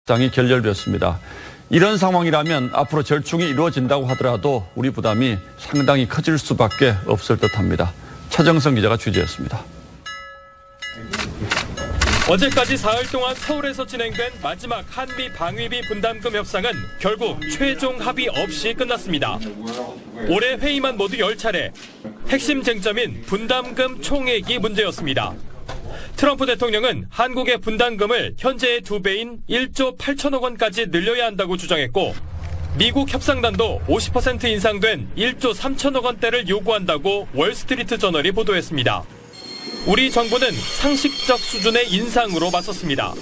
당이 결렬되었습니다. 이런 상황이라면 앞으로 절충이 이루어진다고 하더라도 우리 부담이 상당히 커질 수밖에 없을 듯합니다. 차정성 기자가 취재했습니다. 어제까지 사흘 동안 서울에서 진행된 마지막 한미 방위비 분담금 협상은 결국 최종 합의 없이 끝났습니다. 올해 회의만 모두 10차례. 핵심 쟁점인 분담금 총액이 문제였습니다. 트럼프 대통령은 한국의 분담금을 현재의 2배인 1조 8천억 원까지 늘려야 한다고 주장했고, 미국 협상단도 50% 인상된 1조 3천억 원대를 요구한다고 월스트리트 저널이 보도했습니다. 우리 정부는 상식적 수준의 인상으로 맞섰습니다.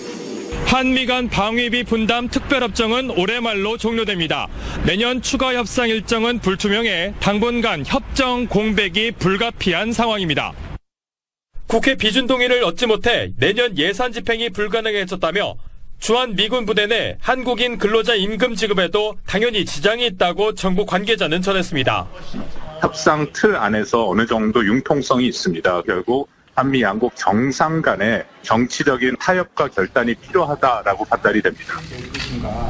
한미 간 방위비 분담 특별협정은 올해 말로 종료됩니다. 내년 추가 협상 일정은 불투명해 당분간 협정 공백이 불가피한 상황입니다. 국회 비준 동의를 얻지 못해 내년 예산 집행이 불가능해졌다며 주한 미군 부대 내 한국인 근로자 임금 지급에도 당연히 지장이 있다고 정부 관계자는 전했습니다. 협상 틀 안에서 어느 정도 융통성이 있습니다. 결국 한미 양국 정상 간의 정치적인 타협과 결단이 필요하다라고 판단이 됩니다.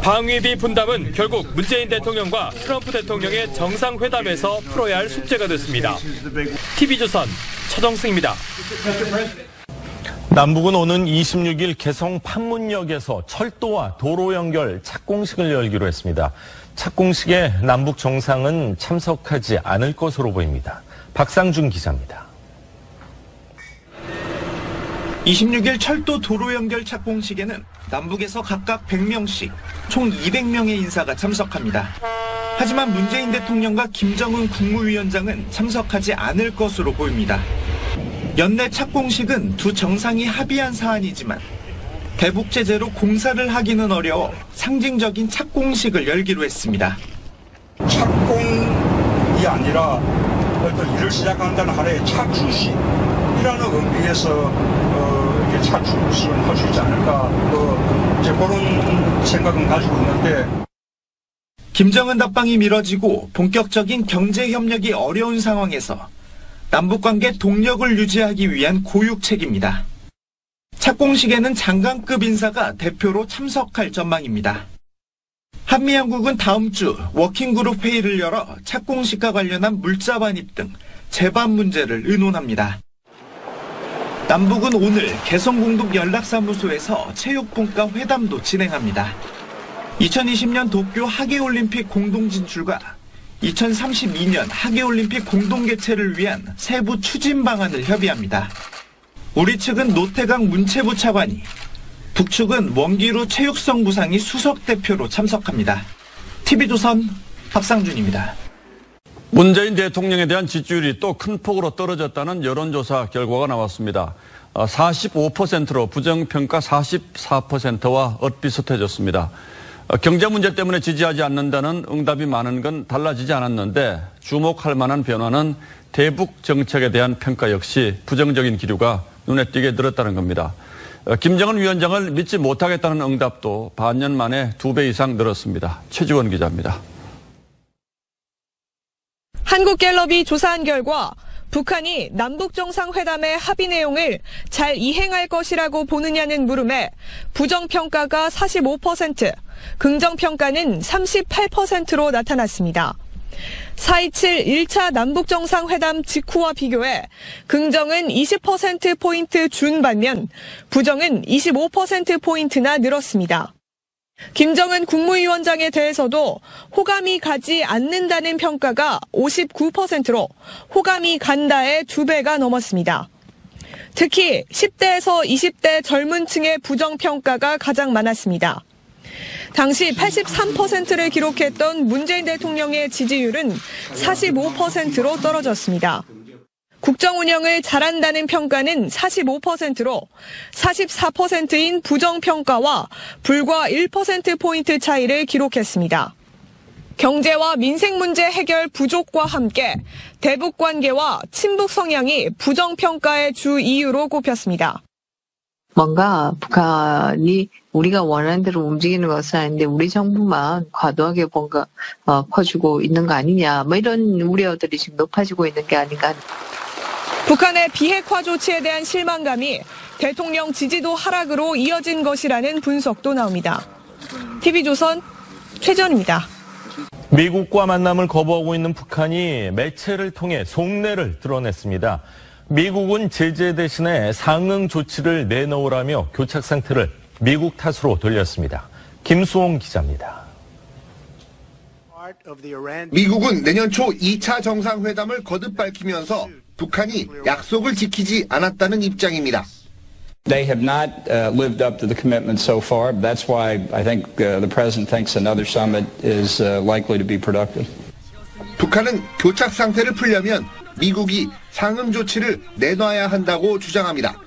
방위비 분담은 결국 문재인 대통령과 트럼프 대통령의 정상회담에서 풀어야 할 숙제가 됐습니다. TV조선 차정승입니다. 남북은 오는 26일 개성 판문역에서 철도와 도로 연결 착공식을 열기로 했습니다. 착공식에 남북 정상은 참석하지 않을 것으로 보입니다. 박상준 기자입니다. 26일 철도 도로 연결 착공식에는 남북에서 각각 100명씩 총 200명의 인사가 참석합니다. 하지만 문재인 대통령과 김정은 국무위원장은 참석하지 않을 것으로 보입니다. 연내 착공식은 두 정상이 합의한 사안이지만 대북 제재로 공사를 하기는 어려워 상징적인 착공식을 열기로 했습니다. 착공이 아니라 어떤 일을 시작한다는 하나의 착수식이라는 의미에서 이렇게 착수식을 할 수 있지 않을까 이제 그런 생각은 가지고 있는데. 김정은 답방이 미뤄지고 본격적인 경제 협력이 어려운 상황에서 남북관계 동력을 유지하기 위한 고육책입니다. 착공식에는 장관급 인사가 대표로 참석할 전망입니다. 한미양국은 다음 주 워킹그룹 회의를 열어 착공식과 관련한 물자 반입 등 제반 문제를 의논합니다. 남북은 오늘 개성공동연락사무소에서 체육분과 회담도 진행합니다. 2020년 도쿄 하계올림픽 공동진출과 2032년 하계올림픽 공동개최를 위한 세부 추진 방안을 협의합니다. 우리 측은 노태강 문체부 차관이, 북측은 원기루 체육성 부상이 수석대표로 참석합니다. TV조선 박상준입니다. 문재인 대통령에 대한 지지율이 또 큰 폭으로 떨어졌다는 여론조사 결과가 나왔습니다. 45%로 부정평가 44%와 엇비슷해졌습니다. 경제 문제 때문에 지지하지 않는다는 응답이 많은 건 달라지지 않았는데 주목할 만한 변화는 대북 정책에 대한 평가 역시 부정적인 기류가 눈에 띄게 늘었다는 겁니다. 김정은 위원장을 믿지 못하겠다는 응답도 반년 만에 2배 이상 늘었습니다. 최지원 기자입니다. 한국갤럽이 조사한 결과 북한이 남북정상회담의 합의 내용을 잘 이행할 것이라고 보느냐는 물음에 부정평가가 45%, 긍정평가는 38%로 나타났습니다. 4.27 1차 남북정상회담 직후와 비교해 긍정은 20%포인트 준 반면 부정은 25%포인트나 늘었습니다. 김정은 국무위원장에 대해서도 호감이 가지 않는다는 평가가 59%로 호감이 간다의 2배가 넘었습니다. 특히 10대에서 20대 젊은 층의 부정평가가 가장 많았습니다. 당시 83%를 기록했던 문재인 대통령의 지지율은 45%로 떨어졌습니다. 국정 운영을 잘한다는 평가는 45%로 44%인 부정평가와 불과 1%포인트 차이를 기록했습니다. 경제와 민생 문제 해결 부족과 함께 대북 관계와 친북 성향이 부정평가의 주 이유로 꼽혔습니다. 뭔가 북한이 우리가 원하는 대로 움직이는 것은 아닌데 우리 정부만 과도하게 뭔가 퍼주고 있는 거 아니냐, 이런 우려들이 지금 높아지고 있는 게 아닌가. 북한의 비핵화 조치에 대한 실망감이 대통령 지지도 하락으로 이어진 것이라는 분석도 나옵니다. TV조선 최전입니다. 미국과 만남을 거부하고 있는 북한이 매체를 통해 속내를 드러냈습니다. 미국은 제재 대신에 상응 조치를 내놓으라며 교착 상태를 미국 탓으로 돌렸습니다. 김수홍 기자입니다. 미국은 내년 초 2차 정상회담을 거듭 밝히면서 북한이 약속을 지키지 않았다는 입장입니다. They have not lived up to the commitment so far. That's why I think the president thinks another summit is likely to be productive. 북한은 교착 상태를 풀려면 미국이 상응 조치를 내놔야 한다고 주장합니다.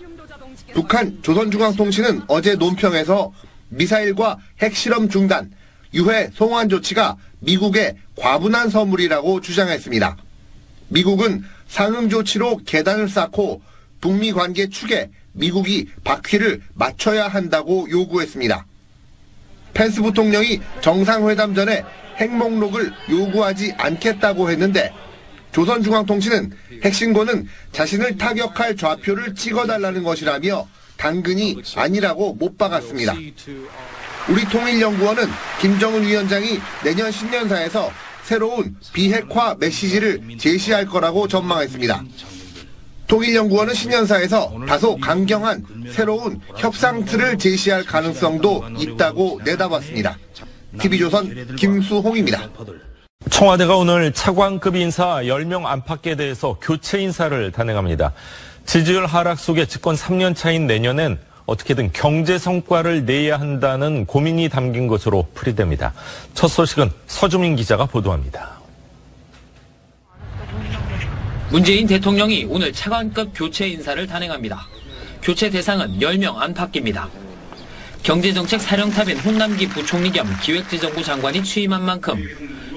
북한 조선중앙통신은 어제 논평에서 미사일과 핵실험 중단, 유해 송환 조치가 미국의 과분한 선물이라고 주장했습니다. 미국은 상응 조치로 계단을 쌓고 북미 관계 축에 미국이 바퀴를 맞춰야 한다고 요구했습니다. 펜스 부통령이 정상회담 전에 핵목록을 요구하지 않겠다고 했는데 조선중앙통신은 핵신고는 자신을 타격할 좌표를 찍어달라는 것이라며 당근이 아니라고 못 박았습니다. 우리통일연구원은 김정은 위원장이 내년 신년사에서 새로운 비핵화 메시지를 제시할 거라고 전망했습니다. 통일연구원은 신년사에서 다소 강경한 새로운 협상 틀을 제시할 가능성도 있다고 내다봤습니다. TV조선 김수홍입니다. 청와대가 오늘 차관급 인사 10명 안팎에 대해서 교체 인사를 단행합니다. 지지율 하락 속에 집권 3년 차인 내년엔 어떻게든 경제 성과를 내야 한다는 고민이 담긴 것으로 풀이됩니다. 첫 소식은 서주민 기자가 보도합니다. 문재인 대통령이 오늘 차관급 교체 인사를 단행합니다. 교체 대상은 10명 안팎입니다. 경제정책 사령탑인 홍남기 부총리 겸 기획재정부 장관이 취임한 만큼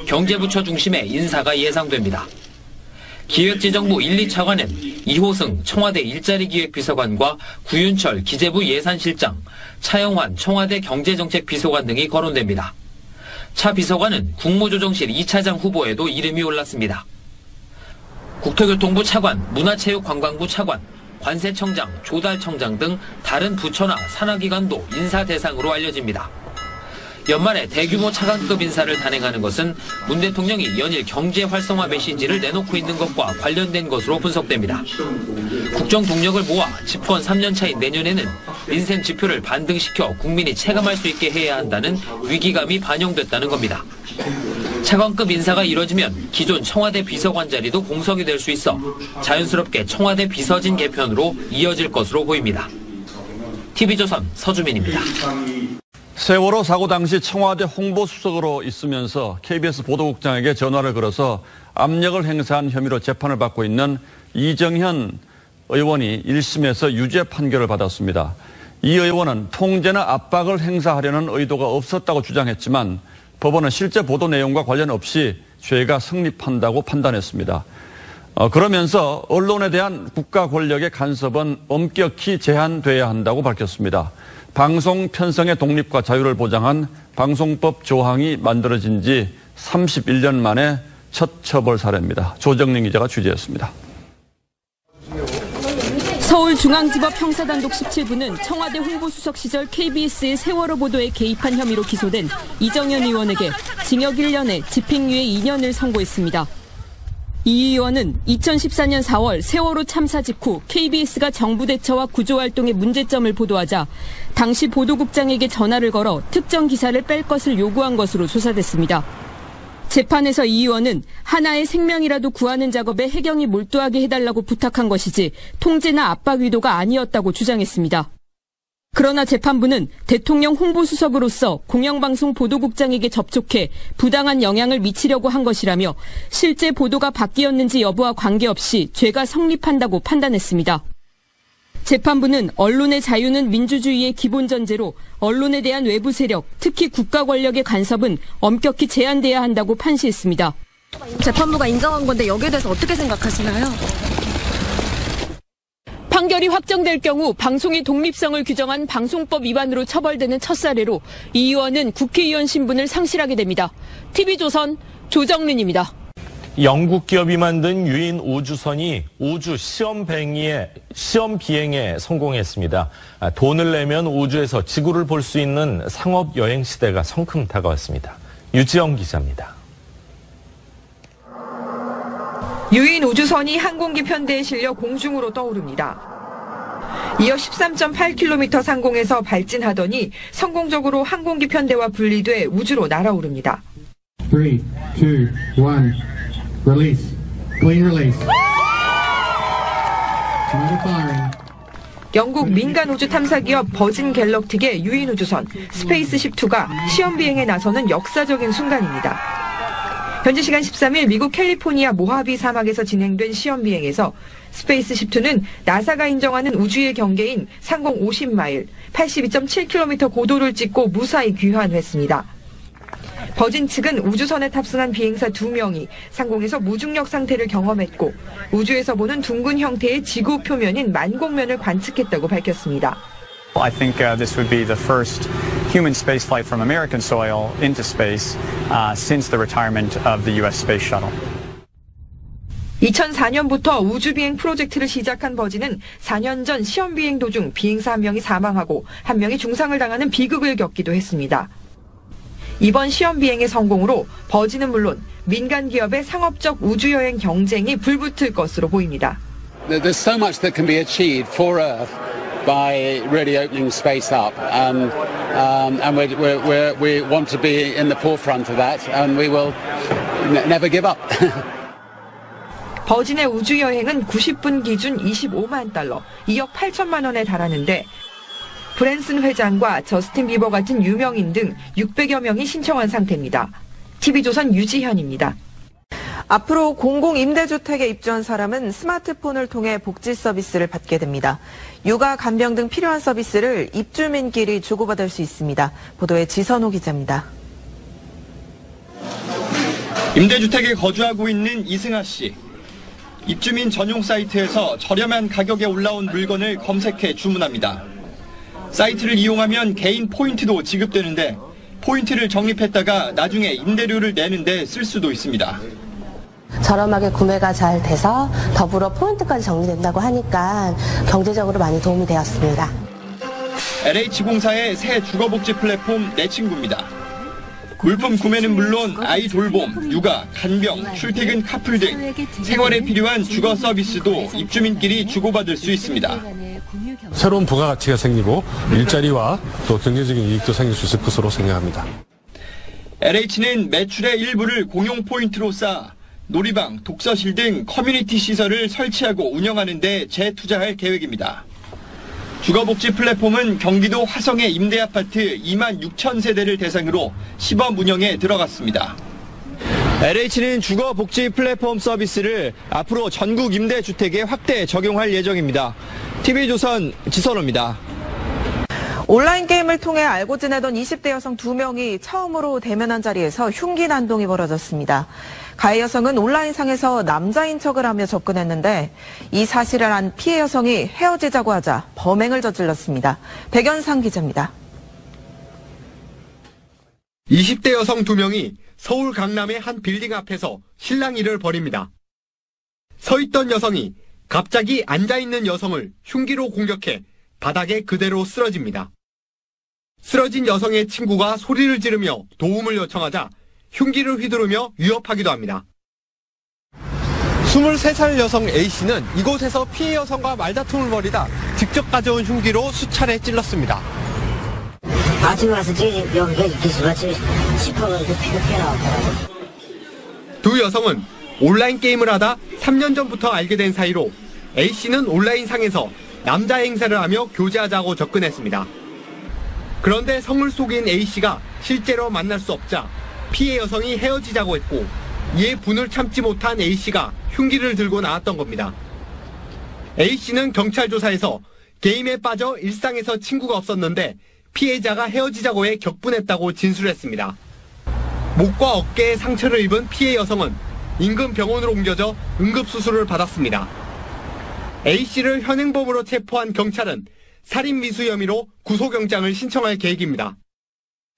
경제부처 중심의 인사가 예상됩니다. 기획재정부 1, 2차관은 이호승 청와대 일자리기획비서관과 구윤철 기재부 예산실장, 차영환 청와대 경제정책비서관 등이 거론됩니다. 차 비서관은 국무조정실 2차장 후보에도 이름이 올랐습니다. 국토교통부 차관, 문화체육관광부 차관, 관세청장, 조달청장 등 다른 부처나 산하기관도 인사 대상으로 알려집니다. 연말에 대규모 차관급 인사를 단행하는 것은 문 대통령이 연일 경제 활성화 메시지를 내놓고 있는 것과 관련된 것으로 분석됩니다. 국정 동력을 모아 집권 3년 차인 내년에는 민생 지표를 반등시켜 국민이 체감할 수 있게 해야 한다는 위기감이 반영됐다는 겁니다. 차관급 인사가 이뤄지면 기존 청와대 비서관 자리도 공석이 될 수 있어 자연스럽게 청와대 비서진 개편으로 이어질 것으로 보입니다. TV조선 서주민입니다. 세월호 사고 당시 청와대 홍보수석으로 있으면서 KBS 보도국장에게 전화를 걸어서 압력을 행사한 혐의로 재판을 받고 있는 이정현 의원이 1심에서 유죄 판결을 받았습니다. 이 의원은 통제나 압박을 행사하려는 의도가 없었다고 주장했지만 법원은 실제 보도 내용과 관련 없이 죄가 성립한다고 판단했습니다. 그러면서 언론에 대한 국가 권력의 간섭은 엄격히 제한돼야 한다고 밝혔습니다. 방송 편성의 독립과 자유를 보장한 방송법 조항이 만들어진 지 31년 만에 첫 처벌 사례입니다. 조정린 기자가 취재했습니다. 서울중앙지법 형사단독 17부는 청와대 홍보수석 시절 KBS의 세월호 보도에 개입한 혐의로 기소된 이정현 의원에게 징역 1년에 집행유예 2년을 선고했습니다. 이 의원은 2014년 4월 세월호 참사 직후 KBS가 정부 대처와 구조활동의 문제점을 보도하자 당시 보도국장에게 전화를 걸어 특정 기사를 뺄 것을 요구한 것으로 조사됐습니다. 재판에서 이 의원은 하나의 생명이라도 구하는 작업에 해경이 몰두하게 해달라고 부탁한 것이지 통제나 압박 의도가 아니었다고 주장했습니다. 그러나 재판부는 대통령 홍보수석으로서 공영방송 보도국장에게 접촉해 부당한 영향을 미치려고 한 것이라며 실제 보도가 바뀌었는지 여부와 관계없이 죄가 성립한다고 판단했습니다. 재판부는 언론의 자유는 민주주의의 기본 전제로 언론에 대한 외부 세력, 특히 국가 권력의 간섭은 엄격히 제한돼야 한다고 판시했습니다. 재판부가 인정한 건데 여기에 대해서 어떻게 생각하시나요? 판결이 확정될 경우 방송의 독립성을 규정한 방송법 위반으로 처벌되는 첫 사례로 이 의원은 국회의원 신분을 상실하게 됩니다. TV조선 조정린입니다. 영국 기업이 만든 유인 우주선이 우주 시험 비행에 성공했습니다. 돈을 내면 우주에서 지구를 볼 수 있는 상업 여행 시대가 성큼 다가왔습니다. 유지영 기자입니다. 유인 우주선이 항공기 편대에 실려 공중으로 떠오릅니다. 이어 13.8km 상공에서 발진하더니 성공적으로 항공기 편대와 분리돼 우주로 날아오릅니다. 3, 2, 1, release. Clean release. 영국 민간 우주 탐사 기업 버진 갤럭틱의 유인 우주선 스페이스십2가 시험 비행에 나서는 역사적인 순간입니다. 현지 시간 13일 미국 캘리포니아 모하비 사막에서 진행된 시험 비행에서 스페이스십2는 나사가 인정하는 우주의 경계인 상공 50마일, 82.7km 고도를 찍고 무사히 귀환했습니다. 버진 측은 우주선에 탑승한 비행사 2명이 상공에서 무중력 상태를 경험했고 우주에서 보는 둥근 형태의 지구 표면인 만곡면을 관측했다고 밝혔습니다. I think this would be the first human spaceflight from American soil into space since the retirement of the U.S. Space Shuttle. 2004년부터 우주비행 프로젝트를 시작한 버진은 4년 전 시험 비행 도중 비행사 1명이 사망하고 1명이 중상을 당하는 비극을 겪기도 했습니다. 이번 시험 비행의 성공으로 버진은 물론 민간 기업의 상업적 우주여행 경쟁이 불붙을 것으로 보입니다. There's so much that can be achieved for Earth by really opening space up, and we want to be in the forefront of that, and we will never give up. 버진의 우주여행은 90분 기준 25만 달러, 2억 8천만 원에 달하는데 브랜슨 회장과 저스틴 비버 같은 유명인 등 600여 명이 신청한 상태입니다. TV조선 유지현입니다. 앞으로 공공임대주택에 입주한 사람은 스마트폰을 통해 복지 서비스를 받게 됩니다. 육아, 간병 등 필요한 서비스를 입주민끼리 주고받을 수 있습니다. 보도에 지선호 기자입니다. 임대주택에 거주하고 있는 이승아 씨. 입주민 전용 사이트에서 저렴한 가격에 올라온 물건을 검색해 주문합니다. 사이트를 이용하면 개인 포인트도 지급되는데 포인트를 적립했다가 나중에 임대료를 내는데 쓸 수도 있습니다. 저렴하게 구매가 잘 돼서 더불어 포인트까지 적립된다고 하니까 경제적으로 많이 도움이 되었습니다. LH공사의 새 주거복지 플랫폼 내 친구입니다. 물품 구매는 물론 아이 돌봄, 육아, 간병, 출퇴근 카풀 등 생활에 필요한 주거 서비스도 입주민끼리 주고받을 수 있습니다. 새로운 부가가치가 생기고 일자리와 또 경제적인 이익도 생길 수 있을 것으로 생각합니다. LH는 매출의 일부를 공용 포인트로 쌓아 놀이방, 독서실 등 커뮤니티 시설을 설치하고 운영하는 데 재투자할 계획입니다. 주거복지 플랫폼은 경기도 화성의 임대아파트 2만 6천 세대를 대상으로 시범 운영에 들어갔습니다. LH는 주거복지 플랫폼 서비스를 앞으로 전국 임대주택에 확대 적용할 예정입니다. TV조선 지선호입니다. 온라인 게임을 통해 알고 지내던 20대 여성 2명이 처음으로 대면한 자리에서 흉기 난동이 벌어졌습니다. 가해 여성은 온라인상에서 남자인 척을 하며 접근했는데 이 사실을 안 피해 여성이 헤어지자고 하자 범행을 저질렀습니다. 백연상 기자입니다. 20대 여성 2명이 서울 강남의 한 빌딩 앞에서 실랑이를 벌입니다. 서 있던 여성이 갑자기 앉아있는 여성을 흉기로 공격해 바닥에 그대로 쓰러집니다. 쓰러진 여성의 친구가 소리를 지르며 도움을 요청하자 흉기를 휘두르며 위협하기도 합니다. 23살 여성 A씨는 이곳에서 피해 여성과 말다툼을 벌이다 직접 가져온 흉기로 수차례 찔렀습니다. 아침에 와서 여기가 기술같이 싶어서 피가 나왔더라고요. 두 여성은 온라인 게임을 하다 3년 전부터 알게 된 사이로 A씨는 온라인 상에서 남자 행세를 하며 교제하자고 접근했습니다. 그런데 성을 속인 A씨가 실제로 만날 수 없자 피해 여성이 헤어지자고 했고 이에 분을 참지 못한 A씨가 흉기를 들고 나왔던 겁니다. A씨는 경찰 조사에서 게임에 빠져 일상에서 친구가 없었는데 피해자가 헤어지자고 해 격분했다고 진술했습니다. 목과 어깨에 상처를 입은 피해 여성은 인근 병원으로 옮겨져 응급수술을 받았습니다. A씨를 현행범으로 체포한 경찰은 살인 미수 혐의로 구속영장을 신청할 계획입니다.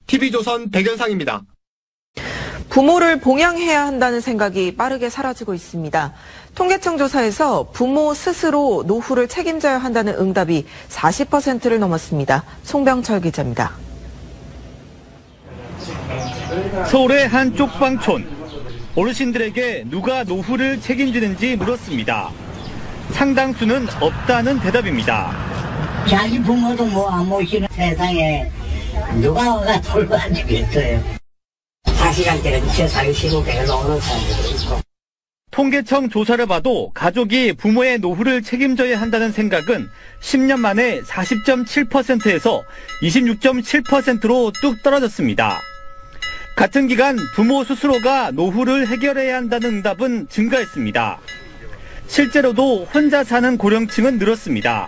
TV조선 백연상입니다. 부모를 봉양해야 한다는 생각이 빠르게 사라지고 있습니다. 통계청 조사에서 부모 스스로 노후를 책임져야 한다는 응답이 40%를 넘었습니다. 송병철 기자입니다. 서울의 한 쪽방촌. 어르신들에게 누가 노후를 책임지는지 물었습니다. 상당수는 없다는 대답입니다. 자기 부모도 뭐 안 모시는 세상에 누가 와가 돌봐주겠어요. 4시간대는 저 살기 싫은 데가 오는 사람들도 있고. 통계청 조사를 봐도 가족이 부모의 노후를 책임져야 한다는 생각은 10년 만에 40.7%에서 26.7%로 뚝 떨어졌습니다. 같은 기간 부모 스스로가 노후를 해결해야 한다는 응답은 증가했습니다. 실제로도 혼자 사는 고령층은 늘었습니다.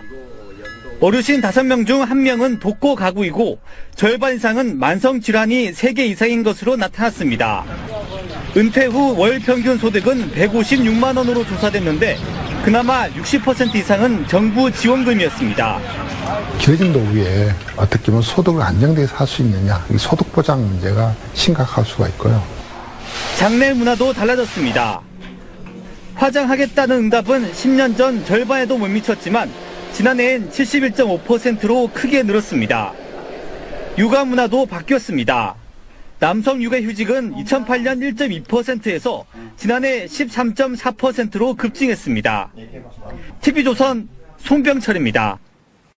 어르신 5명 중 1명은 독거 가구이고 절반 이상은 만성질환이 3개 이상인 것으로 나타났습니다. 은퇴 후 월 평균 소득은 156만 원으로 조사됐는데 그나마 60% 이상은 정부 지원금이었습니다. 길어진 노후에 어떻게 보면 소득을 안정되게 살 수 있느냐, 이 소득 보장 문제가 심각할 수가 있고요. 장례 문화도 달라졌습니다. 화장하겠다는 응답은 10년 전 절반에도 못 미쳤지만 지난해엔 71.5%로 크게 늘었습니다. 육아 문화도 바뀌었습니다. 남성 육아휴직은 2008년 1.2%에서 지난해 13.4%로 급증했습니다. TV조선 송병철입니다.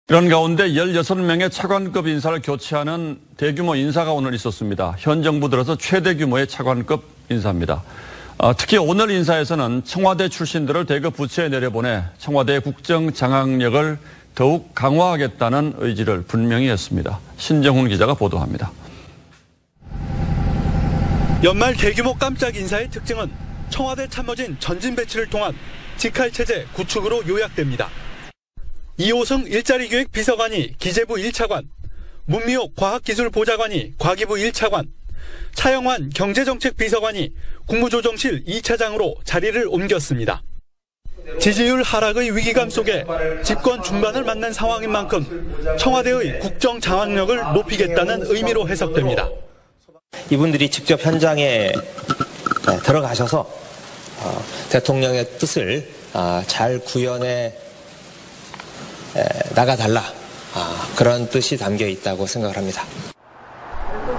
이런 가운데 16명의 차관급 인사를 교체하는 대규모 인사가 오늘 있었습니다. 현 정부 들어서 최대 규모의 차관급 인사입니다. 특히 오늘 인사에서는 청와대 출신들을 대거 부처에 내려보내 청와대의 국정 장악력을 더욱 강화하겠다는 의지를 분명히 했습니다. 신정훈 기자가 보도합니다. 연말 대규모 깜짝 인사의 특징은 청와대 참모진 전진 배치를 통한 직할체제 구축으로 요약됩니다. 이호승 일자리기획 비서관이 기재부 1차관, 문미옥 과학기술보좌관이 과기부 1차관, 차영환 경제정책 비서관이 국무조정실 2차장으로 자리를 옮겼습니다. 지지율 하락의 위기감 속에 집권 중반을 맞는 상황인 만큼 청와대의 국정 장악력을 높이겠다는 의미로 해석됩니다. 이분들이 직접 현장에 들어가셔서 대통령의 뜻을 잘 구현해 나가달라, 그런 뜻이 담겨 있다고 생각을 합니다.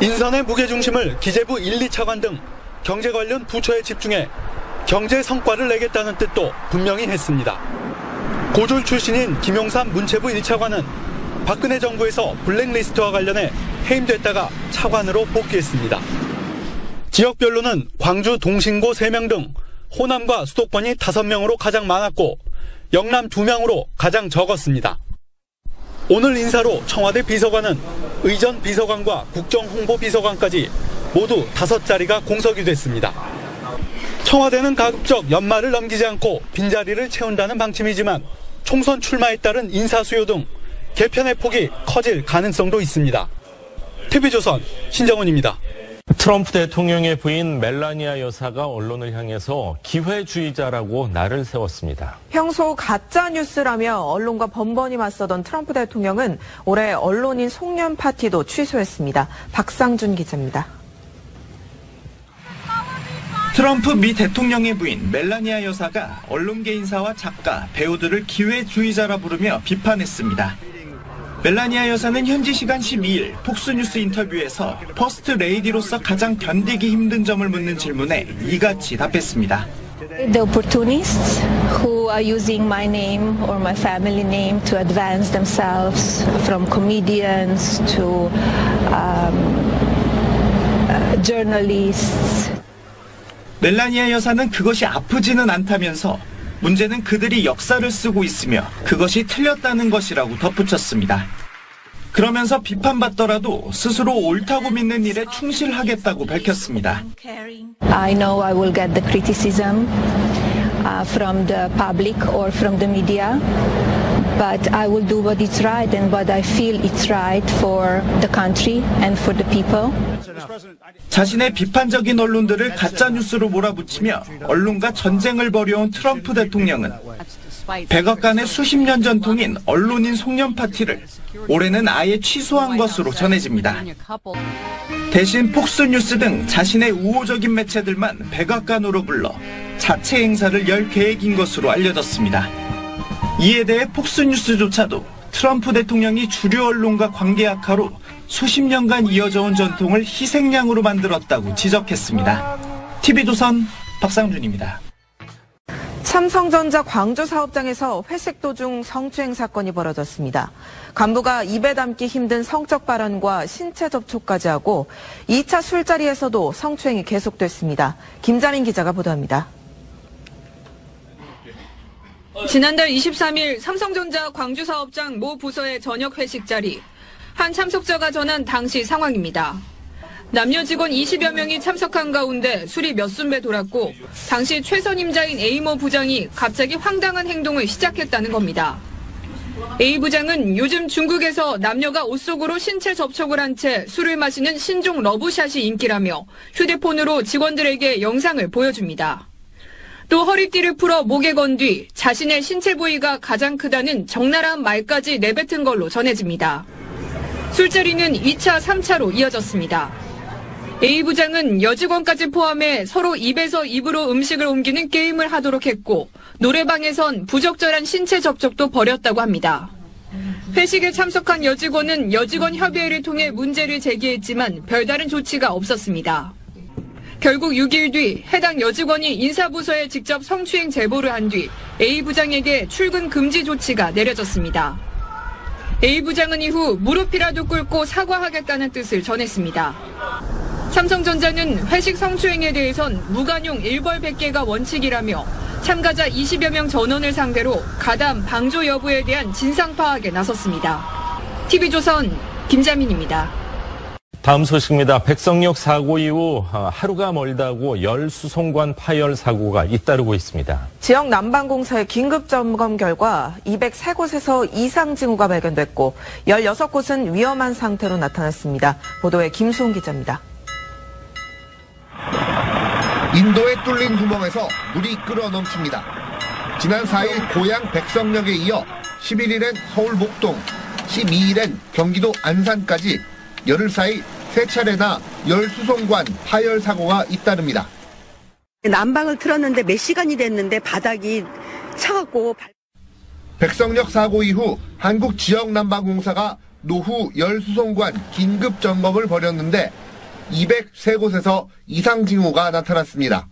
인선의 무게중심을 기재부 1, 2차관 등 경제 관련 부처에 집중해 경제 성과를 내겠다는 뜻도 분명히 했습니다. 고졸 출신인 김용삼 문체부 1차관은 박근혜 정부에서 블랙리스트와 관련해 해임됐다가 차관으로 복귀했습니다. 지역별로는 광주 동신고 3명 등 호남과 수도권이 5명으로 가장 많았고 영남 2명으로 가장 적었습니다. 오늘 인사로 청와대 비서관은 의전 비서관과 국정홍보비서관까지 모두 5자리가 공석이 됐습니다. 청와대는 가급적 연말을 넘기지 않고 빈자리를 채운다는 방침이지만 총선 출마에 따른 인사 수요 등 개편의 폭이 커질 가능성도 있습니다. TV조선 신정훈입니다. 트럼프 대통령의 부인 멜라니아 여사가 언론을 향해서 기회주의자라고 날을 세웠습니다. 평소 가짜 뉴스라며 언론과 번번이 맞서던 트럼프 대통령은 올해 언론인 송년 파티도 취소했습니다. 박상준 기자입니다. 트럼프 미 대통령의 부인 멜라니아 여사가 언론계 인사와 작가, 배우들을 기회주의자라 부르며 비판했습니다. 멜라니아 여사는 현지 시간 12일 폭스뉴스 인터뷰에서 퍼스트 레이디로서 가장 견디기 힘든 점을 묻는 질문에 이같이 답했습니다. The opportunists who are using my name or my family name to advance themselves, from comedians to journalists. 멜라니아 여사는 그것이 아프지는 않다면서 문제는 그들이 역사를 쓰고 있으며 그것이 틀렸다는 것이라고 덧붙였습니다. 그러면서 비판받더라도 스스로 옳다고 믿는 일에 충실하겠다고 밝혔습니다. I know I will get the criticism from the public or from the media, but I will do what is right and what I feel is right for the country and for the people. 자신의 비판적인 언론들을 가짜뉴스로 몰아붙이며 언론과 전쟁을 벌여온 트럼프 대통령은 백악관의 수십 년 전통인 언론인 송년 파티를 올해는 아예 취소한 것으로 전해집니다. 대신 폭스뉴스 등 자신의 우호적인 매체들만 백악관으로 불러 자체 행사를 열 계획인 것으로 알려졌습니다. 이에 대해 폭스뉴스조차도 트럼프 대통령이 주류 언론과 관계 악화로 수십 년간 이어져온 전통을 희생양으로 만들었다고 지적했습니다. TV조선 박상준입니다. 삼성전자 광주 사업장에서 회식 도중 성추행 사건이 벌어졌습니다. 간부가 입에 담기 힘든 성적 발언과 신체 접촉까지 하고 2차 술자리에서도 성추행이 계속됐습니다. 김자민 기자가 보도합니다. 지난달 23일 삼성전자 광주 사업장 모 부서의 저녁 회식 자리. 한 참석자가 전한 당시 상황입니다. 남녀 직원 20여 명이 참석한 가운데 술이 몇 순배 돌았고 당시 최선임자인 A모 부장이 갑자기 황당한 행동을 시작했다는 겁니다. A 부장은 요즘 중국에서 남녀가 옷 속으로 신체 접촉을 한 채 술을 마시는 신종 러브샷이 인기라며 휴대폰으로 직원들에게 영상을 보여줍니다. 또 허리띠를 풀어 목에 건 뒤 자신의 신체 부위가 가장 크다는 적나라한 말까지 내뱉은 걸로 전해집니다. 술자리는 2차, 3차로 이어졌습니다. A 부장은 여직원까지 포함해 서로 입에서 입으로 음식을 옮기는 게임을 하도록 했고 노래방에선 부적절한 신체 접촉도 벌였다고 합니다. 회식에 참석한 여직원은 여직원 협의회를 통해 문제를 제기했지만 별다른 조치가 없었습니다. 결국 6일 뒤 해당 여직원이 인사부서에 직접 성추행 제보를 한 뒤 A 부장에게 출근 금지 조치가 내려졌습니다. A 부장은 이후 무릎이라도 꿇고 사과하겠다는 뜻을 전했습니다. 삼성전자는 회식 성추행에 대해선 무관용 일벌 100개가 원칙이라며 참가자 20여 명 전원을 상대로 가담, 방조 여부에 대한 진상 파악에 나섰습니다. TV조선 김자민입니다. 다음 소식입니다. 백성역 사고 이후 하루가 멀다고 열수송관 파열 사고가 잇따르고 있습니다. 지역 난방공사의 긴급 점검 결과 203곳에서 이상 징후가 발견됐고 16곳은 위험한 상태로 나타났습니다. 보도에 김수홍 기자입니다. 인도에 뚫린 구멍에서 물이 끓어넘칩니다. 지난 4일 고양 백성역에 이어 11일엔 서울 목동, 12일엔 경기도 안산까지 열흘 사이 3차례나 열수송관 파열 사고가 잇따릅니다. 난방을 틀었는데 몇 시간이 됐는데 바닥이 차갑고. 백성역 사고 이후 한국지역난방공사가 노후 열수송관 긴급 점검을 벌였는데 203곳에서 이상 징후가 나타났습니다.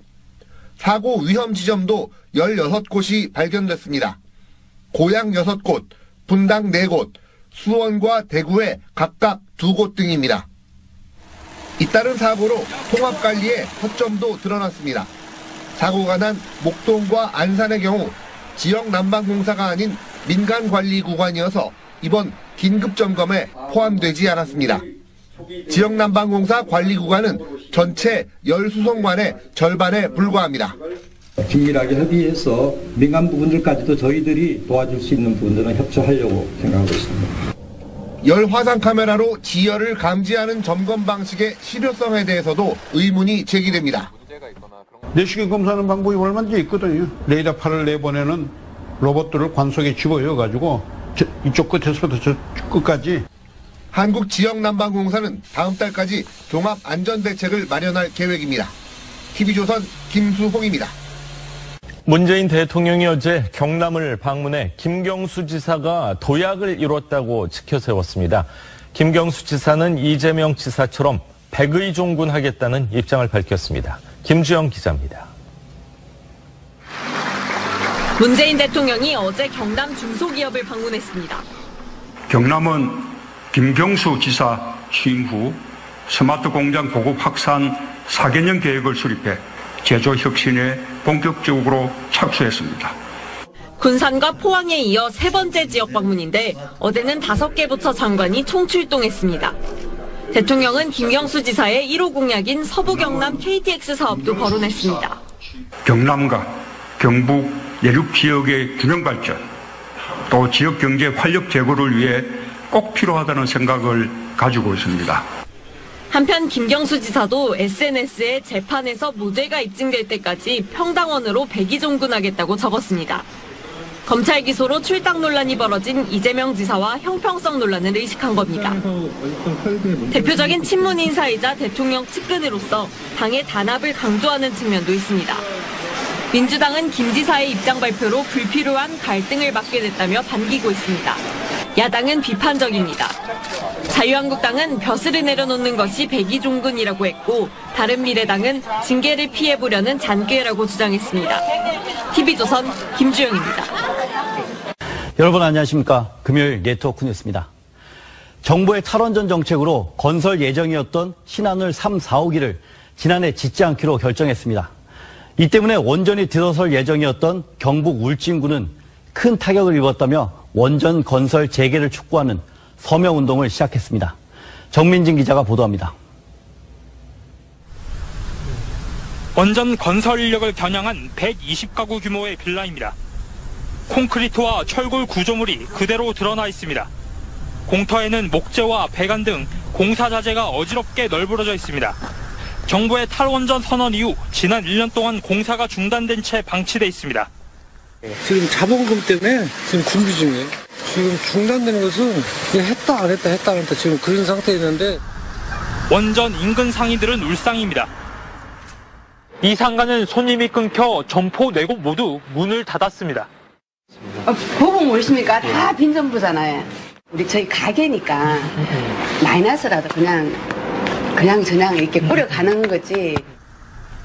사고 위험 지점도 16곳이 발견됐습니다. 고양 6곳, 분당 4곳, 수원과 대구에 각각 2곳 등입니다. 잇따른 사고로 통합관리에 허점도 드러났습니다. 사고가 난 목동과 안산의 경우 지역난방공사가 아닌 민간관리구간이어서 이번 긴급점검에 포함되지 않았습니다. 지역난방공사 관리구간은 전체 열수송관의 절반에 불과합니다. 긴밀하게 협의해서 민간 부분들까지도 저희들이 도와줄 수 있는 부분들은 협조하려고 생각하고 있습니다. 열 화상 카메라로 지열을 감지하는 점검 방식의 실효성에 대해서도 의문이 제기됩니다. 내시경 검사하는 방법이 얼마든지 있거든요. 레이더파를 내보내는 로봇들을 관 속에 집어넣어가지고 이쪽 끝에서부터 저 끝까지. 한국지역난방공사는 다음 달까지 종합안전대책을 마련할 계획입니다. TV조선 김수홍입니다. 문재인 대통령이 어제 경남을 방문해 김경수 지사가 도약을 이뤘다고 치켜세웠습니다. 김경수 지사는 이재명 지사처럼 백의종군하겠다는 입장을 밝혔습니다. 김주영 기자입니다. 문재인 대통령이 어제 경남 중소기업을 방문했습니다. 경남은 김경수 지사 취임 후 스마트 공장 고급 확산 4개년 계획을 수립해 제조 혁신에 본격적으로 착수했습니다. 군산과 포항에 이어 세 번째 지역 방문인데 어제는 5개 부처 장관이 총출동했습니다. 대통령은 김경수 지사의 1호 공약인 서부 경남 KTX 사업도 거론했습니다. 경남과 경북 내륙 지역의 균형 발전, 또 지역 경제 활력 제고를 위해 꼭 필요하다는 생각을 가지고 있습니다. 한편 김경수 지사도 SNS에 재판에서 무죄가 입증될 때까지 평당원으로 백의종군하겠다고 적었습니다. 검찰 기소로 출당 논란이 벌어진 이재명 지사와 형평성 논란을 의식한 겁니다. 대표적인 친문 인사이자 대통령 측근으로서 당의 단합을 강조하는 측면도 있습니다. 민주당은 김 지사의 입장 발표로 불필요한 갈등을 막게 됐다며 반기고 있습니다. 야당은 비판적입니다. 자유한국당은 벼슬을 내려놓는 것이 백의종군이라고 했고 바른미래당은 징계를 피해보려는 잔꾀라고 주장했습니다. TV조선 김주영입니다. 여러분 안녕하십니까. 금요일 네트워크 뉴스입니다. 정부의 탈원전 정책으로 건설 예정이었던 신한울 3, 4호기를 지난해 짓지 않기로 결정했습니다. 이 때문에 원전이 들어설 예정이었던 경북 울진군은 큰 타격을 입었다며 원전 건설 재개를 촉구하는 서명운동을 시작했습니다. 정민진 기자가 보도합니다. 원전 건설 인력을 겨냥한 120가구 규모의 빌라입니다. 콘크리트와 철골 구조물이 그대로 드러나 있습니다. 공터에는 목재와 배관 등 공사 자재가 어지럽게 널브러져 있습니다. 정부의 탈원전 선언 이후 지난 1년 동안 공사가 중단된 채 방치돼 있습니다. 지금 자본금 때문에 지금 준비 중이에요. 지금 중단되는 것은 그냥 했다 안 했다 지금 그런 상태에 있는데. 원전 인근 상인들은 울상입니다. 이 상가는 손님이 끊겨 점포 4곳 모두 문을 닫았습니다. 보복 모르십니까? 다 빈정부잖아요. 저희 가게니까 마이너스라도 그냥 이렇게 꾸려가는 거지.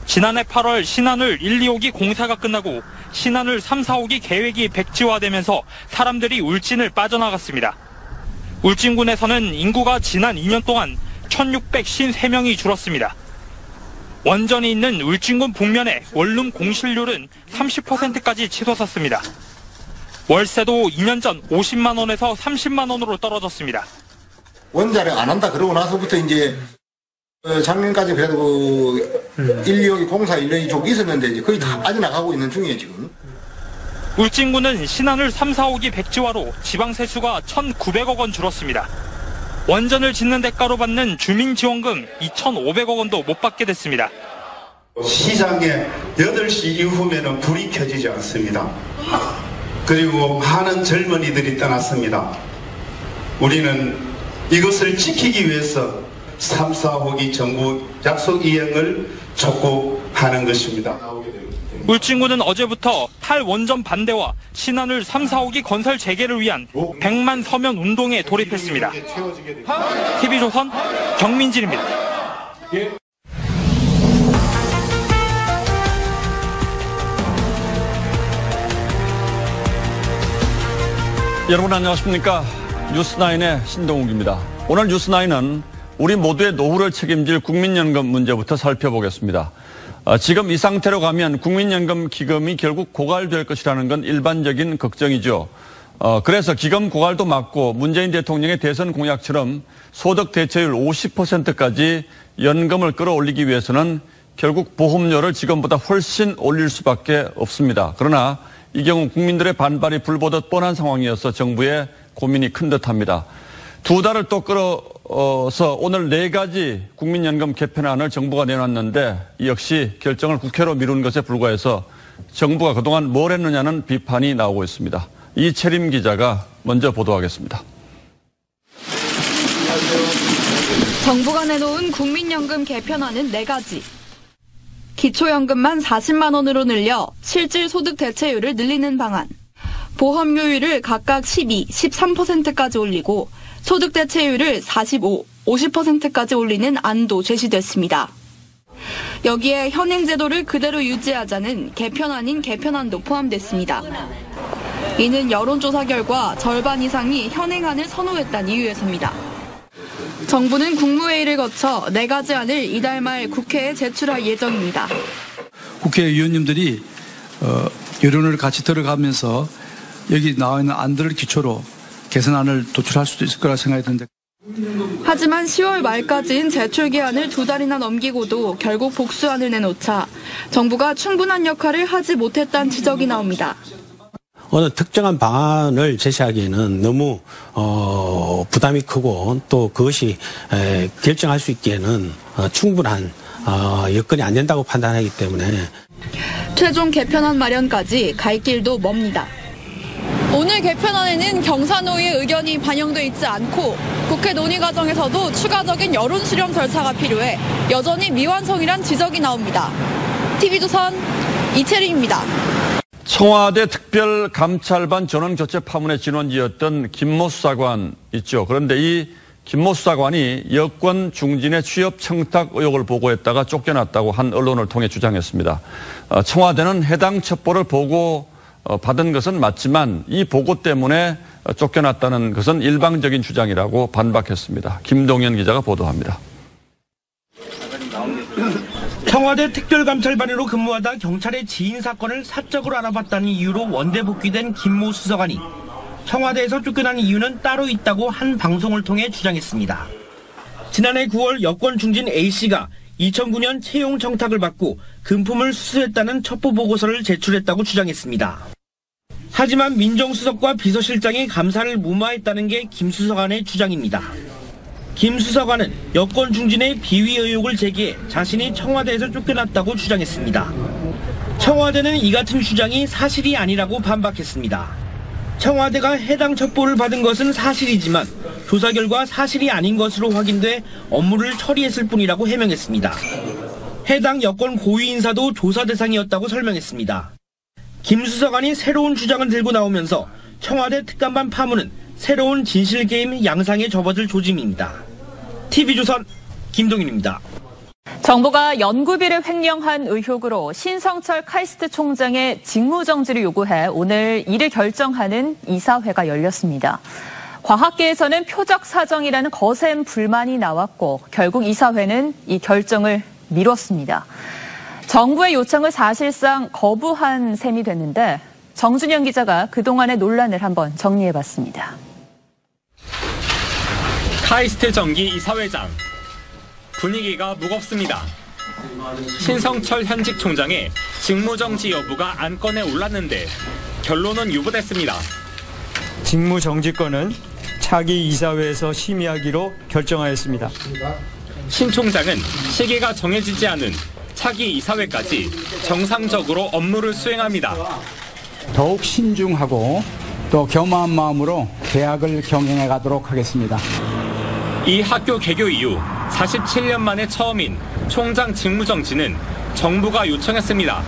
지난해 8월 신한울 1, 2호기 공사가 끝나고 신한울 3, 4호기 계획이 백지화되면서 사람들이 울진을 빠져나갔습니다. 울진군에서는 인구가 지난 2년 동안 1,653명이 줄었습니다. 원전이 있는 울진군 북면의 원룸 공실률은 30%까지 치솟았습니다. 월세도 2년 전 50만 원에서 30만 원으로 떨어졌습니다. 원자력 안 한다 그러고 나서부터 이제 작년까지 그래도 1, 2호기 공사 인력이 좀 있었는데 이제 거의 다 빠져나가고 있는 중이에요 지금. 울진군은 신한울 3, 4호기 백지화로 지방 세수가 1,900억 원 줄었습니다. 원전을 짓는 대가로 받는 주민지원금 2,500억 원도 못 받게 됐습니다. 시장에 8시 이후면은 불이 켜지지 않습니다. 그리고 많은 젊은이들이 떠났습니다. 우리는 이것을 지키기 위해서 3, 4호기 정부 약속 이행을 촉구하는 것입니다. 울진군은 어제부터 탈원전 반대와 신한울 3, 4호기 건설 재개를 위한 100만 서면 운동에 돌입했습니다. TV조선 정민진입니다. 여러분 안녕하십니까. 뉴스9의 신동욱입니다. 오늘 뉴스9은 우리 모두의 노후를 책임질 국민연금 문제부터 살펴보겠습니다. 지금 이 상태로 가면 국민연금 기금이 결국 고갈될 것이라는 건 일반적인 걱정이죠. 그래서 기금 고갈도 막고 문재인 대통령의 대선 공약처럼 소득 대체율 50%까지 연금을 끌어올리기 위해서는 결국 보험료를 지금보다 훨씬 올릴 수밖에 없습니다. 그러나 이 경우 국민들의 반발이 불보듯 뻔한 상황이어서 정부의 고민이 큰 듯합니다. 2달을 또 끌어서 오늘 4가지 국민연금 개편안을 정부가 내놨는데 이 역시 결정을 국회로 미룬 것에 불과해서 정부가 그동안 뭘 했느냐는 비판이 나오고 있습니다. 이채림 기자가 먼저 보도하겠습니다. 정부가 내놓은 국민연금 개편안은 4가지. 기초연금만 40만 원으로 늘려 실질 소득 대체율을 늘리는 방안. 보험료율을 각각 12, 13%까지 올리고 소득 대체율을 45, 50%까지 올리는 안도 제시됐습니다. 여기에 현행 제도를 그대로 유지하자는 개편안인 개편안도 포함됐습니다. 이는 여론조사 결과 절반 이상이 현행안을 선호했다는 이유에서입니다. 정부는 국무회의를 거쳐 4가지 안을 이달 말 국회에 제출할 예정입니다. 국회의원님들이 여론을 같이 들어가면서 여기 나와 있는 안들을 기초로 개선안을 도출할 수도 있을 거라 생각이 드는데. 하지만 10월 말까지인 제출 기한을 2달이나 넘기고도 결국 복수안을 내놓자 정부가 충분한 역할을 하지 못했다는 지적이 나옵니다. 어느 특정한 방안을 제시하기에는 너무 부담이 크고 또 그것이 결정할 수 있기에는 충분한 여건이 안 된다고 판단하기 때문에 최종 개편안 마련까지 갈 길도 멉니다. 오늘 개편안에는 경사노위의 의견이 반영돼 있지 않고 국회 논의 과정에서도 추가적인 여론 수렴 절차가 필요해 여전히 미완성이란 지적이 나옵니다. TV조선 이채림입니다. 청와대 특별감찰반 전원교체 파문의 진원지였던 김모 수사관 있죠. 그런데 이 김모 수사관이 여권 중진의 취업 청탁 의혹을 보고했다가 쫓겨났다고 한 언론을 통해 주장했습니다. 청와대는 해당 첩보를 받은 것은 맞지만 이 보고 때문에 쫓겨났다는 것은 일방적인 주장이라고 반박했습니다. 김동현 기자가 보도합니다. 청와대 특별감찰반으로 근무하다 경찰의 지인 사건을 사적으로 알아봤다는 이유로 원대 복귀된 김모 수사관이 청와대에서 쫓겨난 이유는 따로 있다고 한 방송을 통해 주장했습니다. 지난해 9월 여권 중진 A씨가 2009년 채용 청탁을 받고 금품을 수수했다는 첩보 보고서를 제출했다고 주장했습니다. 하지만 민정수석과 비서실장이 감사를 무마했다는 게 김 수사관의 주장입니다. 김 수사관은 여권 중진의 비위 의혹을 제기해 자신이 청와대에서 쫓겨났다고 주장했습니다. 청와대는 이 같은 주장이 사실이 아니라고 반박했습니다. 청와대가 해당 첩보를 받은 것은 사실이지만 조사 결과 사실이 아닌 것으로 확인돼 업무를 처리했을 뿐이라고 해명했습니다. 해당 여권 고위 인사도 조사 대상이었다고 설명했습니다. 김 수사관이 새로운 주장을 들고 나오면서 청와대 특감반 파문은 새로운 진실게임 양상에 접어들 조짐입니다. TV조선 김동윤입니다. 정부가 연구비를 횡령한 의혹으로 신성철 카이스트 총장의 직무정지를 요구해 오늘 이를 결정하는 이사회가 열렸습니다. 과학계에서는 표적 사정이라는 거센 불만이 나왔고 결국 이사회는 이 결정을 미뤘습니다. 정부의 요청을 사실상 거부한 셈이 됐는데 정준영 기자가 그동안의 논란을 한번 정리해봤습니다. 카이스트 정기 이사회장. 분위기가 무겁습니다. 신성철 현직 총장의 직무정지 여부가 안건에 올랐는데 결론은 유보됐습니다. 직무정지권은 차기 이사회에서 심의하기로 결정하였습니다. 신 총장은 시기가 정해지지 않은 차기 이사회까지 정상적으로 업무를 수행합니다. 더욱 신중하고 또 겸허한 마음으로 대학을 경영해 가도록 하겠습니다. 이 학교 개교 이후 47년 만에 처음인 총장 직무정지는 정부가 요청했습니다.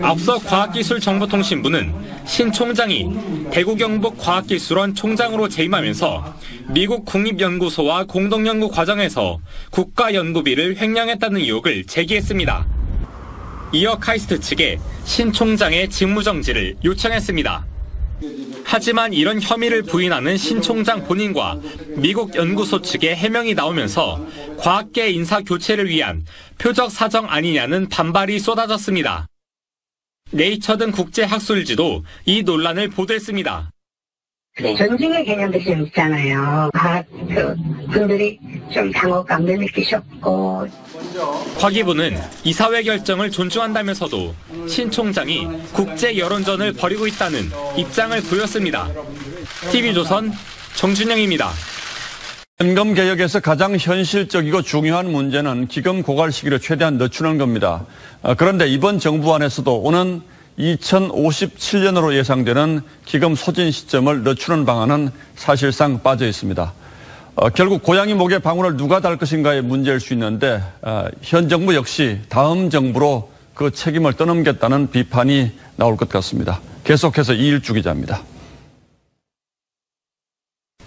앞서 과학기술정보통신부는 신 총장이 대구경북과학기술원 총장으로 재임하면서 미국 국립연구소와 공동연구 과정에서 국가연구비를 횡령했다는 의혹을 제기했습니다. 이어 카이스트 측에 신 총장의 직무정지를 요청했습니다. 하지만 이런 혐의를 부인하는 신 총장 본인과 미국 연구소 측의 해명이 나오면서 과학계 인사 교체를 위한 표적 사정 아니냐는 반발이 쏟아졌습니다. 네이처 등 국제학술지도 이 논란을 보도했습니다. 존중의 개념도 좀 있잖아요. 분들이 좀 당혹감도 느끼셨고. 과기부는 이사회 결정을 존중한다면서도 신 총장이 국제 여론전을 벌이고 있다는 입장을 보였습니다. TV조선 정준영입니다. 현금 개혁에서 가장 현실적이고 중요한 문제는 기금 고갈 시기를 최대한 늦추는 겁니다. 그런데 이번 정부안에서도 오는 2057년으로 예상되는 기금 소진 시점을 늦추는 방안은 사실상 빠져 있습니다. 결국 고양이 목에 방울을 누가 달 것인가의 문제일 수 있는데 현 정부 역시 다음 정부로 그 책임을 떠넘겼다는 비판이 나올 것 같습니다. 계속해서 이일주 기자입니다.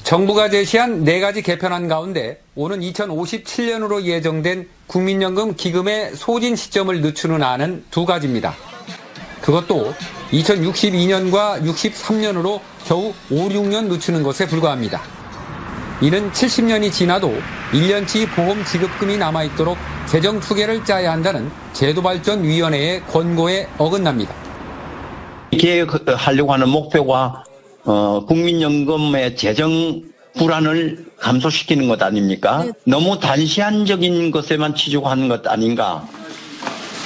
정부가 제시한 4가지 개편안 가운데 오는 2057년으로 예정된 국민연금 기금의 소진 시점을 늦추는 안은 2가지입니다. 그것도 2062년과 63년으로 겨우 5, 6년 늦추는 것에 불과합니다. 이는 70년이 지나도 1년치 보험 지급금이 남아있도록 재정 투개를 짜야 한다는 제도발전위원회의 권고에 어긋납니다. 개혁하려고 하는 목표가 국민연금의 재정 불안을 감소시키는 것 아닙니까? 너무 단시한적인 것에만 치중하는 것 아닌가?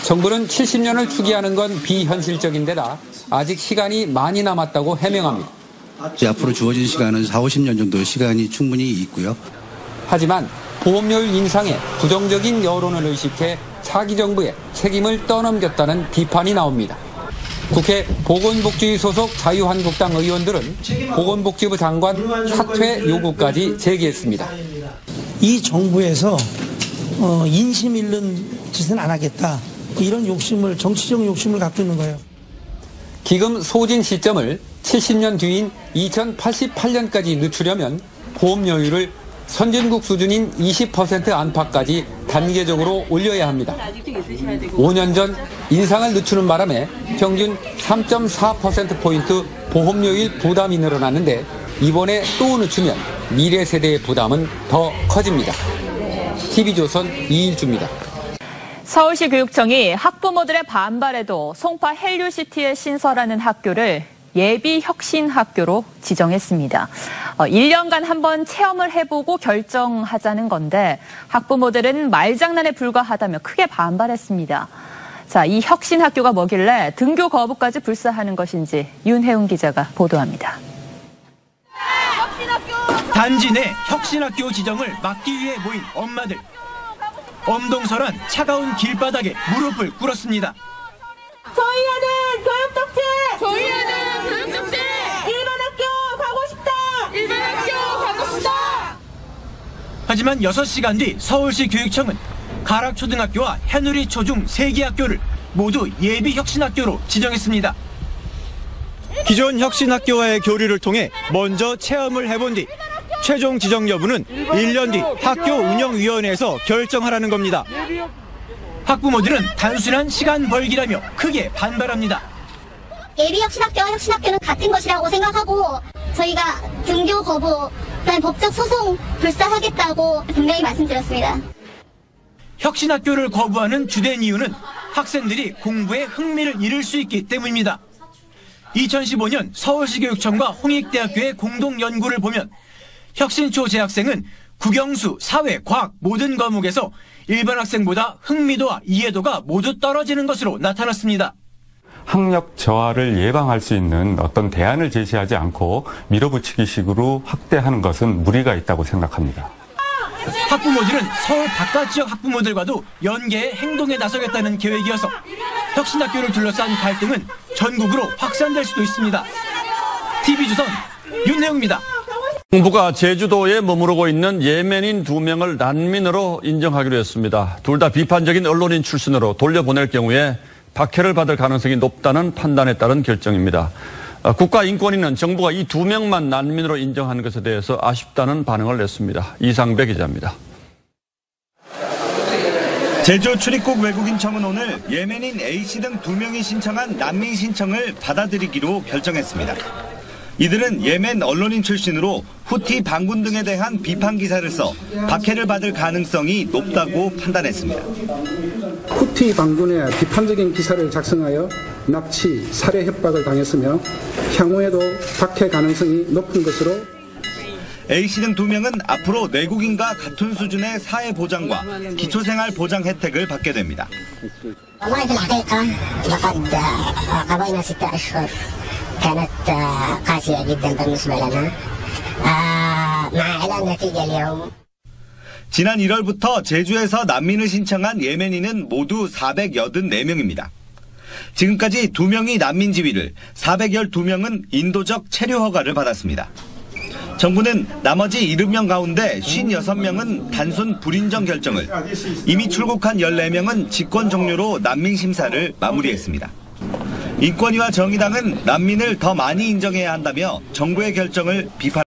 정부는 70년을 추기하는 건 비현실적인데다 아직 시간이 많이 남았다고 해명합니다. 앞으로 주어진 시간은 4, 50년 정도 시간이 충분히 있고요. 하지만 보험료율 인상에 부정적인 여론을 의식해 차기 정부에 책임을 떠넘겼다는 비판이 나옵니다. 국회 보건복지위 소속 자유한국당 의원들은 보건복지부 장관 사퇴 요구까지 제기했습니다. 이 정부에서 인심 잃는 짓은 안 하겠다. 이런 욕심을, 정치적 욕심을 갖고 있는 거예요. 기금 소진 시점을 70년 뒤인 2088년까지 늦추려면 보험료율을 선진국 수준인 20% 안팎까지 단계적으로 올려야 합니다. 5년 전 인상을 늦추는 바람에 평균 3.4%포인트 보험료율 부담이 늘어났는데 이번에 또 늦추면 미래 세대의 부담은 더 커집니다. TV조선 이일주입니다. 서울시 교육청이 학부모들의 반발에도 송파 헬류시티에 신설하는 학교를 예비 혁신학교로 지정했습니다. 1년간 한번 체험을 해보고 결정하자는 건데 학부모들은 말장난에 불과하다며 크게 반발했습니다. 자, 이 혁신학교가 뭐길래 등교 거부까지 불사하는 것인지 윤혜웅 기자가 보도합니다. 단지 내 혁신학교 지정을 막기 위해 모인 엄마들. 엄동설한 차가운 길바닥에 무릎을 꿇었습니다. 저희 아들 교육정책! 저희 아들 교육정책! 일반 학교 가고 싶다! 일반 학교 가고 싶다! 하지만 6시간 뒤 서울시 교육청은 가락초등학교와 해누리 초중 3개 학교를 모두 예비 혁신학교로 지정했습니다. 기존 혁신학교와의 교류를 통해 먼저 체험을 해본 뒤 최종 지정 여부는 1년 뒤 학교운영위원회에서 결정하라는 겁니다. 학부모들은 단순한 시간 벌기라며 크게 반발합니다. 예비 혁신학교와 혁신학교는 같은 것이라고 생각하고 저희가 등교 거부, 그다음에 법적 소송 불사하겠다고 분명히 말씀드렸습니다. 혁신학교를 거부하는 주된 이유는 학생들이 공부에 흥미를 잃을 수 있기 때문입니다. 2015년 서울시 교육청과 홍익대학교의 공동 연구를 보면 혁신초 재학생은 국영수, 사회, 과학 모든 과목에서 일반 학생보다 흥미도와 이해도가 모두 떨어지는 것으로 나타났습니다. 학력 저하를 예방할 수 있는 어떤 대안을 제시하지 않고 밀어붙이기식으로 확대하는 것은 무리가 있다고 생각합니다. 학부모들은 서울 바깥 지역 학부모들과도 연계해 행동에 나서겠다는 계획이어서 혁신학교를 둘러싼 갈등은 전국으로 확산될 수도 있습니다. TV조선 윤혜웅입니다. 정부가 제주도에 머무르고 있는 예멘인 2명을 난민으로 인정하기로 했습니다. 둘 다 비판적인 언론인 출신으로 돌려보낼 경우에 박해를 받을 가능성이 높다는 판단에 따른 결정입니다. 국가인권위는 정부가 이 2명만 난민으로 인정하는 것에 대해서 아쉽다는 반응을 냈습니다. 이상배 기자입니다. 제주 출입국 외국인청은 오늘 예멘인 A씨 등 2명이 신청한 난민 신청을 받아들이기로 결정했습니다. 이들은 예멘 언론인 출신으로 후티 반군 등에 대한 비판 기사를 써 박해를 받을 가능성이 높다고 판단했습니다. 후티 반군의 비판적인 기사를 작성하여 납치, 살해 협박을 당했으며 향후에도 박해 가능성이 높은 것으로 A씨 등 2명은 앞으로 내국인과 같은 수준의 사회 보장과 기초생활 보장 혜택을 받게 됩니다. كانت قاسية جدا بالنسبة لنا مع إعلان نتيجة اليوم. 지난 1월부터 제주에서 난민을 신청한 예멘인은 모두 484명입니다. 지금까지 2명이 난민 지위를, 412명은 인도적 체류 허가를 받았습니다. 정부는 나머지 70명 가운데 56명은 단순 불인정 결정을, 이미 출국한 14명은 직권 종료로 난민 심사를 마무리했습니다. 인권위와 정의당은 난민을 더 많이 인정해야 한다며 정부의 결정을 비판